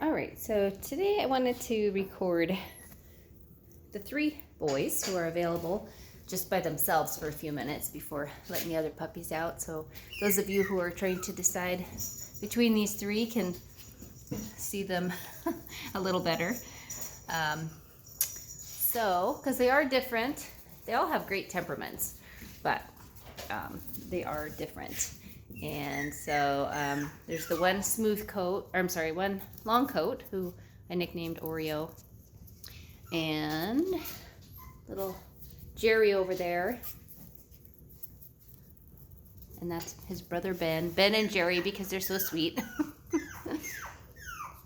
All right, so today I wanted to record the 3 boys who are available just by themselves for a few minutes before letting the other puppies out. So those of you who are trying to decide between these 3 can see them a little better. Because they are different, they all have great temperaments, but they are different. And so there's the one smooth coat, or I'm sorry, one long coat who I nicknamed Oreo, and little Jerry over there, and that's his brother Ben and Jerry, because they're so sweet. And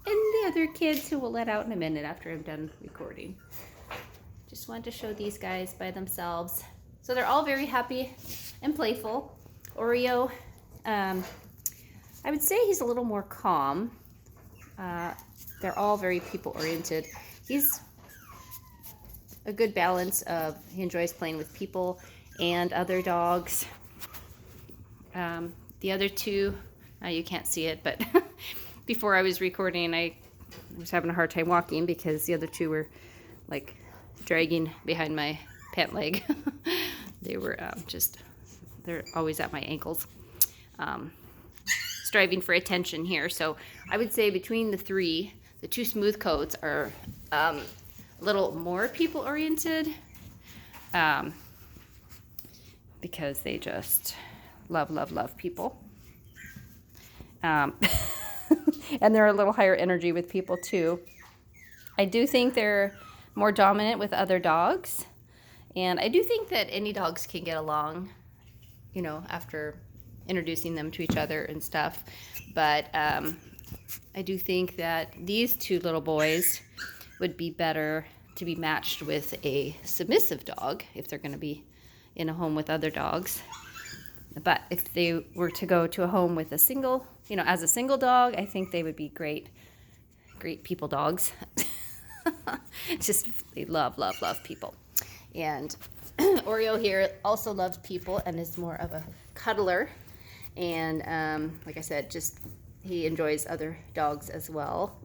the other kids who we'll let out in a minute after I'm done recording. Just wanted to show these guys by themselves. So they're all very happy and playful. Oreo, I would say he's a little more calm. They're all very people-oriented. He's a good balance of, he enjoys playing with people and other dogs. The other 2, you can't see it, but before I was recording, I was having a hard time walking because the other 2 were like dragging behind my pant leg. They were they're always at my ankles, striving for attention here. So I would say between the 3, the 2 smooth coats are a little more people-oriented, because they just love people. And they're a little higher energy with people too. I do think they're more dominant with other dogs, and I do think that any dogs can get along, you know, after introducing them to each other and stuff. But I do think that these 2 little boys would be better to be matched with a submissive dog if they're going to be in a home with other dogs. But if they were to go to a home with a single, you know, as a single dog, I think they would be great people dogs. Just, they love people. And Oreo here also loves people and is more of a cuddler. And like I said, just he enjoys other dogs as well.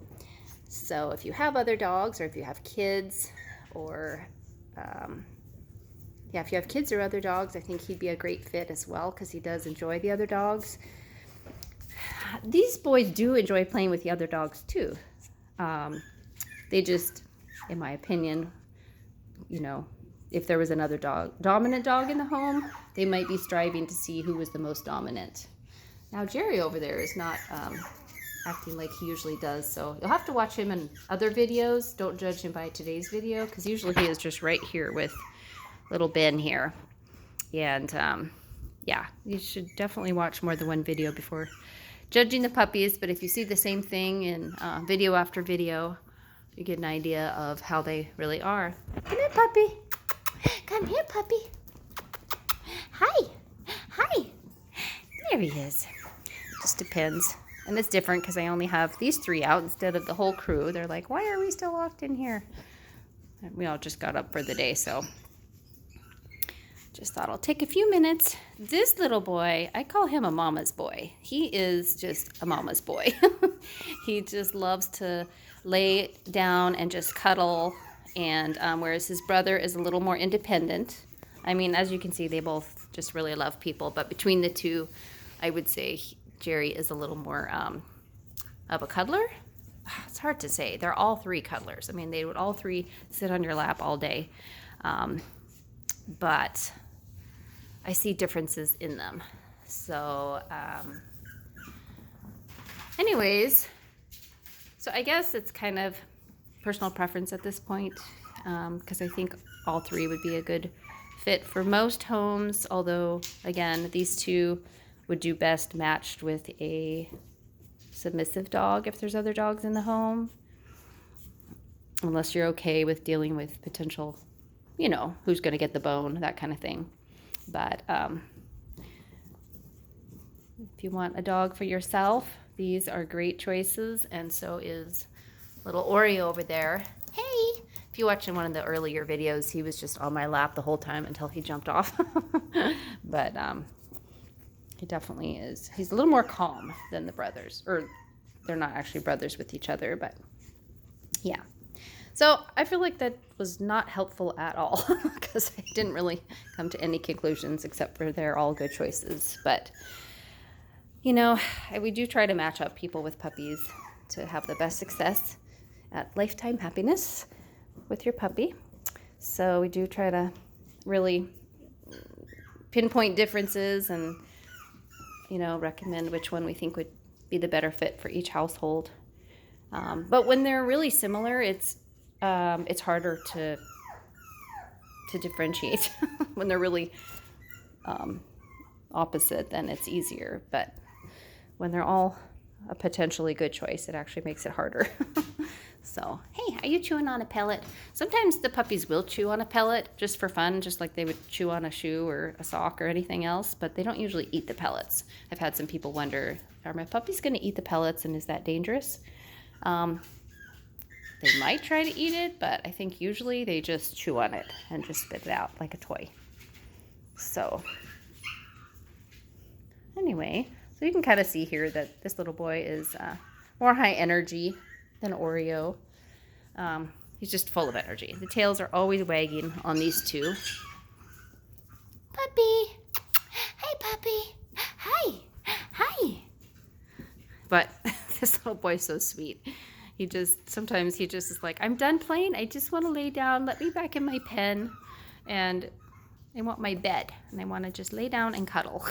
So if you have other dogs, or if you have kids, or if you have kids or other dogs, I think he'd be a great fit as well, because he does enjoy the other dogs. These boys do enjoy playing with the other dogs too. They just, in my opinion, you know, if there was another dominant dog in the home, they might be striving to see who was the most dominant. Now Jerry over there is not acting like he usually does, so you'll have to watch him in other videos. Don't judge him by today's video, because usually he is just right here with little Ben here. And yeah, you should definitely watch more than one video before judging the puppies. But if you see the same thing in video after video, you get an idea of how they really are. Come here, puppy. Come here, puppy. Hi. Hi. There he is. Just depends. And it's different because I only have these 3 out instead of the whole crew. They're like, why are we still locked in here? And we all just got up for the day, so just thought I'll take a few minutes. This little boy, I call him a mama's boy. He is just a mama's boy. He just loves to lay down and just cuddle, and whereas his brother is a little more independent. I mean, as you can see, they both just really love people, but between the 2, I would say Jerry is a little more of a cuddler. It's hard to say. They're all 3 cuddlers. I mean, they would all 3 sit on your lap all day. But I see differences in them. So anyways, so I guess it's kind of personal preference at this point, because I think all 3 would be a good fit for most homes, although again, these 2 would do best matched with a submissive dog if there's other dogs in the home, unless you're okay with dealing with potential, you know, who's going to get the bone, that kind of thing. But if you want a dog for yourself, these are great choices, and so is little Oreo over there. Hey! If you watch in one of the earlier videos, he was just on my lap the whole time until he jumped off. But he definitely is. He's a little more calm than the brothers, or they're not actually brothers with each other, but yeah. So I feel like that was not helpful at all because I didn't really come to any conclusions except for they're all good choices. But, you know, we do try to match up people with puppies to have the best success at lifetime happiness with your puppy. So we do try to really pinpoint differences and, you know, recommend which one we think would be the better fit for each household. But when they're really similar, it's harder to differentiate. When they're really opposite, then it's easier. But when they're all a potentially good choice, it actually makes it harder. So, hey, are you chewing on a pellet? Sometimes the puppies will chew on a pellet just for fun, just like they would chew on a shoe or a sock or anything else, but they don't usually eat the pellets. I've had some people wonder, are my puppies going to eat the pellets, and is that dangerous? They might try to eat it, but I think usually they just chew on it and just spit it out like a toy. So, anyway, so you can kind of see here that this little boy is more high energy than Oreo. He's just full of energy. The tails are always wagging on these two. Puppy! Hey, puppy! Hi! Hi! But this little boy's so sweet. Sometimes he just is like, I'm done playing. I just want to lay down. Let me back in my pen. And I want my bed. And I want to just lay down and cuddle.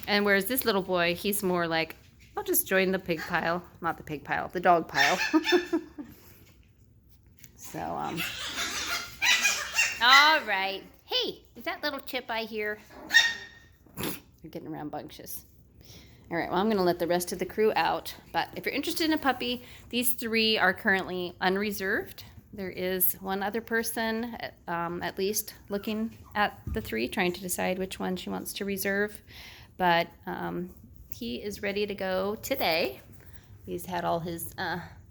And whereas this little boy, he's more like, I'll just join the pig pile. Not the pig pile, the dog pile. So, all right. Hey, is that little Chip I hear? You're getting rambunctious. All right, well, I'm going to let the rest of the crew out. But if you're interested in a puppy, these 3 are currently unreserved. There is one other person, at least, looking at the 3, trying to decide which one she wants to reserve. But he is ready to go today. He's had all his,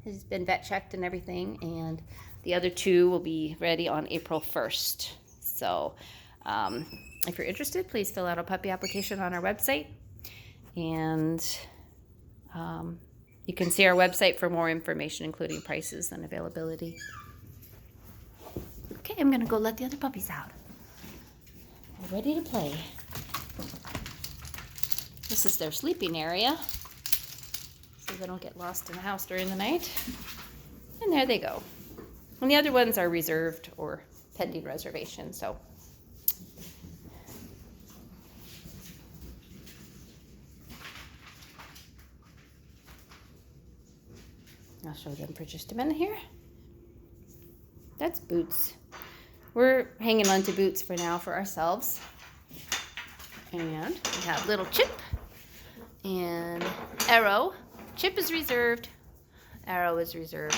he's been vet checked and everything, and the other 2 will be ready on April 1st. So if you're interested, please fill out a puppy application on our website, and you can see our website for more information, including prices and availability. Okay, I'm gonna go let the other puppies out. They're ready to play. This is their sleeping area, so they don't get lost in the house during the night. And there they go. And the other ones are reserved or pending reservation, so. I'll show them for just a minute here. That's Boots. We're hanging on to Boots for now for ourselves. And we have little Chip and Arrow. Chip is reserved. Arrow is reserved.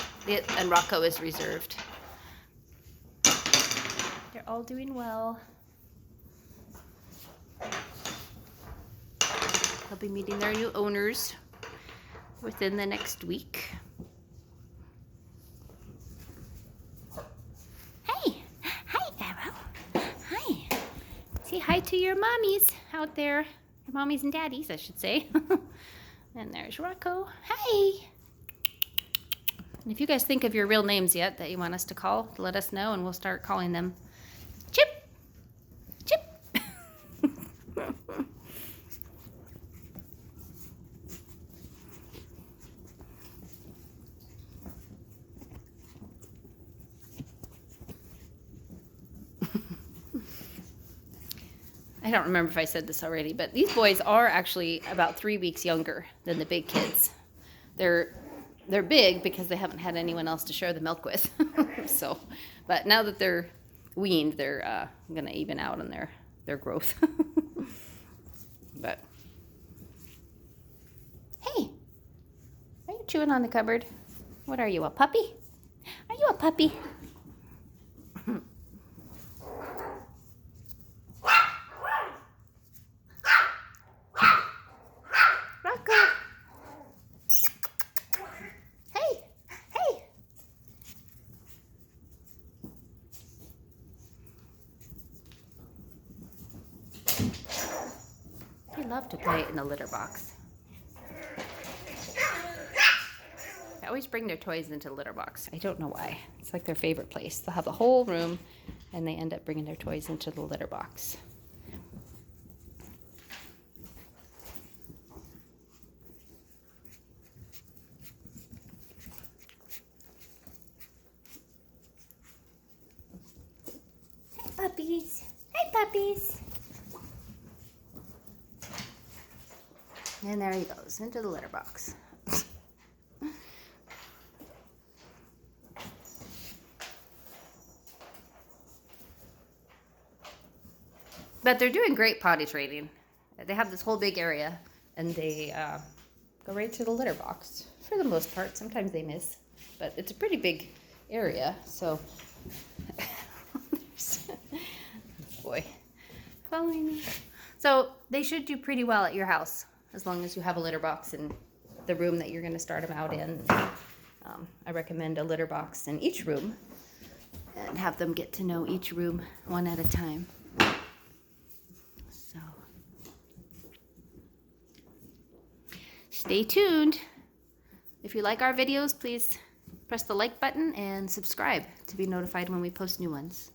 And Rocco is reserved. They're all doing well. They'll be meeting their new owners within the next week. Hey! Hi, Arrow. Hi. Say hi to your mommies out there. Your mommies and daddies, I should say. And there's Rocco. Hi! And if you guys think of your real names yet that you want us to call, let us know and we'll start calling them. Chip! Chip! I don't remember if I said this already, but these boys are actually about 3 weeks younger than the big kids. They're big because they haven't had anyone else to share the milk with. So, but now that they're weaned, they're going to even out on their growth. But hey, are you chewing on the cupboard? What are you, a puppy? Are you a puppy? They love to play in the litter box. They always bring their toys into the litter box. I don't know why. It's like their favorite place. They'll have the whole room and they end up bringing their toys into the litter box. Hi, puppies. Hi, puppies. And there he goes, into the litter box. But they're doing great potty training. They have this whole big area, and they go right to the litter box for the most part. Sometimes they miss, but it's a pretty big area, so... Boy, following me. So they should do pretty well at your house, as long as you have a litter box in the room that you're going to start them out in. I recommend a litter box in each room, and have them get to know each room one at a time. So, stay tuned. If you like our videos, please press the like button and subscribe to be notified when we post new ones.